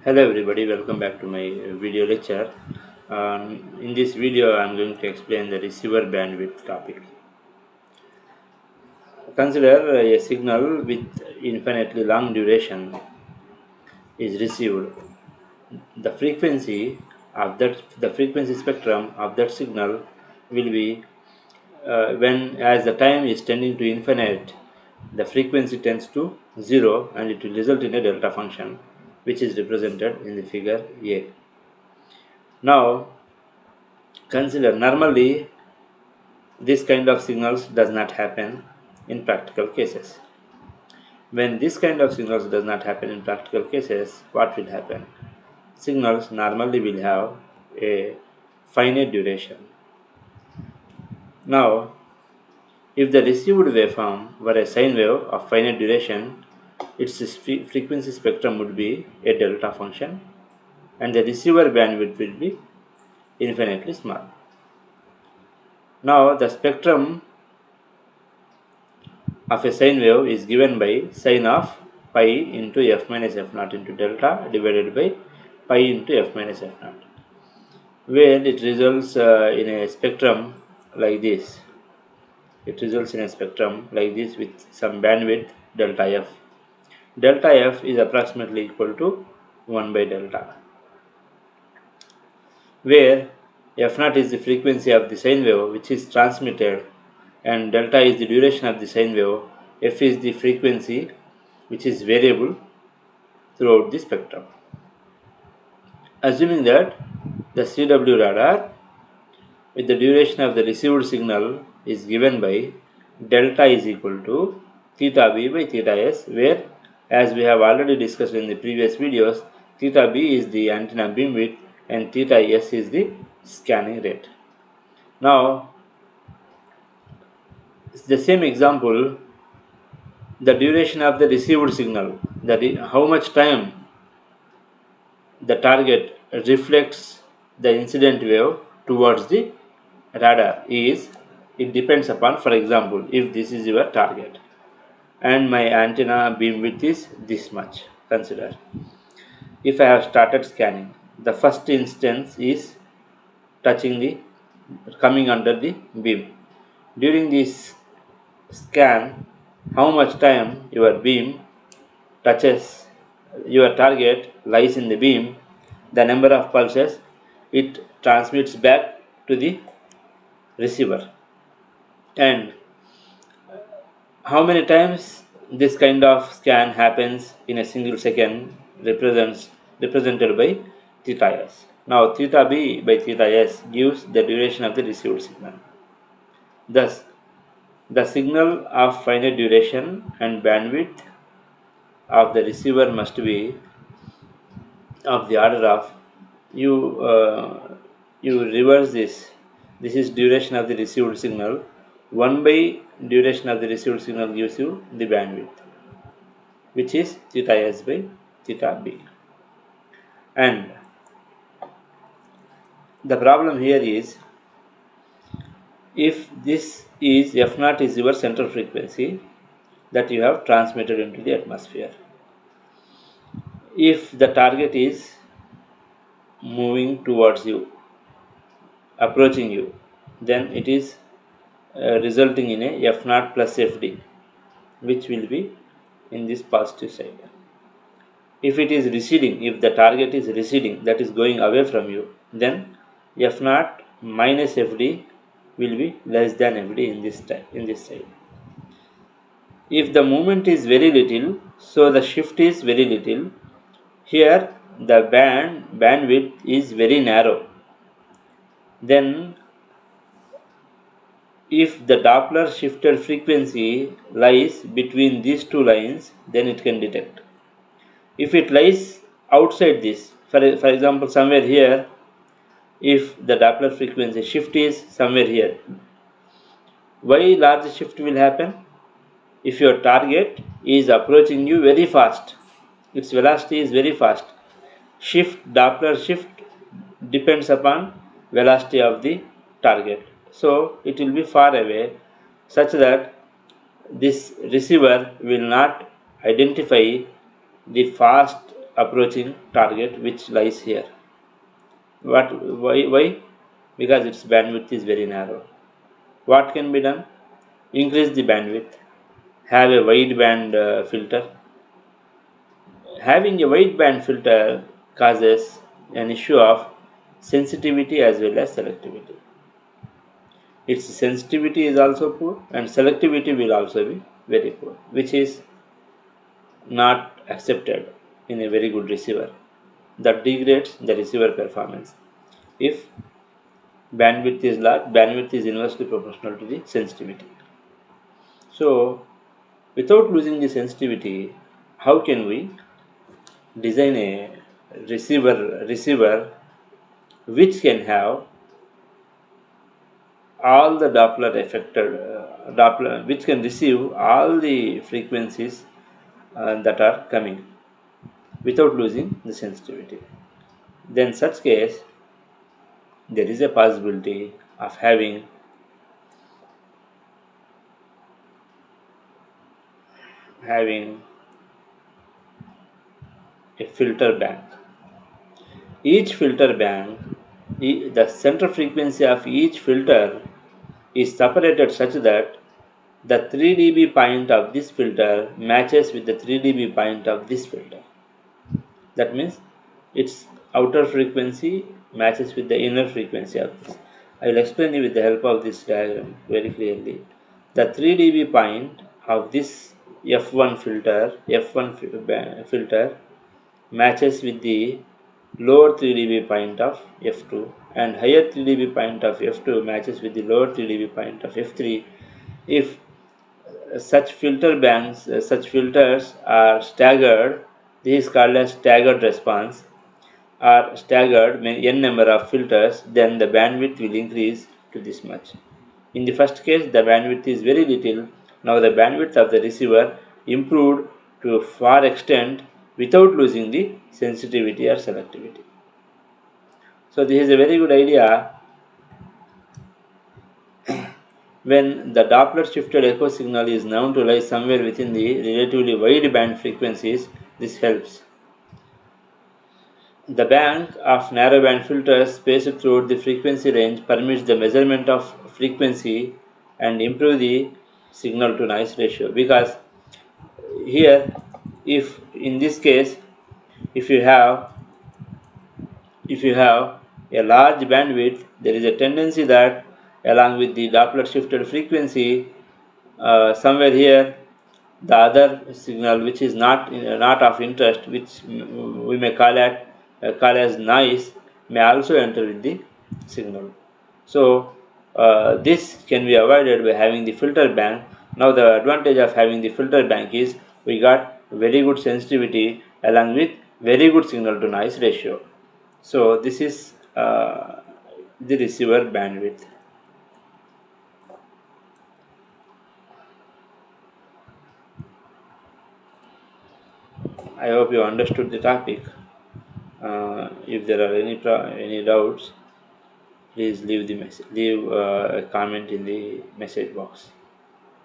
Hello everybody, welcome back to my video lecture. In this video, I am going to explain the receiver bandwidth topic. Consider a signal with infinitely long duration is received. The frequency spectrum of that signal will be when as the time is tending to infinite, the frequency tends to zero and it will result in a delta function, which is represented in the figure A. Now consider normally this kind of signals does not happen in practical cases. When this kind of signals does not happen in practical cases, what will happen? Signals normally will have a finite duration. Now, if the received waveform were a sine wave of finite duration, its frequency spectrum would be a delta function and the receiver bandwidth will be infinitely small. Now, the spectrum of a sine wave is given by sine of pi into f minus f naught into delta divided by pi into f minus f naught, where it results in a spectrum like this. It results in a spectrum like this with some bandwidth delta f. Delta f is approximately equal to 1 by delta, where f naught is the frequency of the sine wave which is transmitted and delta is the duration of the sine wave. F is the frequency which is variable throughout the spectrum. Assuming that the CW radar with the duration of the received signal is given by delta is equal to theta b by theta s, where as we have already discussed in the previous videos, theta b is the antenna beam width and theta s is the scanning rate. Now, the same example, the duration of the received signal, how much time the target reflects the incident wave towards the radar is, it depends upon, for example, if this is your target and my antenna beam width is this much. Consider if I have started scanning, the first instance is touching the coming under the beam. During this scan, how much time your beam touches your target lies in the beam, the number of pulses it transmits back to the receiver, and how many times this kind of scan happens in a single second represented by theta s. Now theta b by theta s gives the duration of the received signal. Thus, the signal of finite duration and bandwidth of the receiver must be of the order of you reverse this. This is duration of the received signal. 1 by duration of the received signal gives you the bandwidth, which is theta s by theta b. And the problem here is, if this is f naught is your central frequency that you have transmitted into the atmosphere, if the target is moving towards you, approaching you, then it is resulting in a f naught plus fd, which will be in this positive side. If it is receding, if the target is receding, that is going away from you, then f naught minus fd will be less than fd in this side. If the movement is very little, so the shift is very little. Here the bandwidth is very narrow. Then if the Doppler shifted frequency lies between these two lines, then it can detect. If it lies outside this, for example, somewhere here, if the Doppler frequency shift is somewhere here, why large shift will happen? If your target is approaching you very fast, its velocity is very fast, Doppler shift depends upon velocity of the target. So it will be far away such that this receiver will not identify the fast approaching target which lies here. Why? Because its bandwidth is very narrow. What can be done? Increase the bandwidth, have a wide band filter. Having a wide band filter causes an issue of sensitivity as well as selectivity. Its sensitivity is also poor and selectivity will also be very poor, which is not accepted in a very good receiver. That degrades the receiver performance. If bandwidth is large, bandwidth is inversely proportional to the sensitivity. So, without losing the sensitivity, how can we design a receiver which can have all the Doppler affected Doppler, which can receive all the frequencies that are coming without losing the sensitivity? Then such case there is a possibility of having a filter bank. Each filter bank, the center frequency of each filter is separated such that the 3 dB point of this filter matches with the 3 dB point of this filter. That means its outer frequency matches with the inner frequency of this. I will explain you with the help of this diagram very clearly. The 3 dB point of this F1 filter matches with the lower 3 dB point of F2 and higher 3 dB point of F2 matches with the lower 3 dB point of F3. If such filters are staggered, this is called as staggered response, or staggered n number of filters, then the bandwidth will increase to this much. In the first case, the bandwidth is very little. Now the bandwidth of the receiver improved to a far extent without losing the sensitivity or selectivity. So this is a very good idea. When the Doppler shifted echo signal is known to lie somewhere within the relatively wide band frequencies, this helps. The bank of narrowband filters spaced throughout the frequency range permits the measurement of frequency and improve the signal to noise ratio, because here, if in this case, if you have if you have a large bandwidth, there is a tendency that along with the Doppler shifted frequency, somewhere here the other signal which is not of interest, which we may call as noise, may also enter with the signal. So this can be avoided by having the filter bank. Now the advantage of having the filter bank is we got very good sensitivity along with very good signal to noise ratio. So this is the receiver bandwidth. I hope you understood the topic. If there are any doubts, please leave a comment in the message box.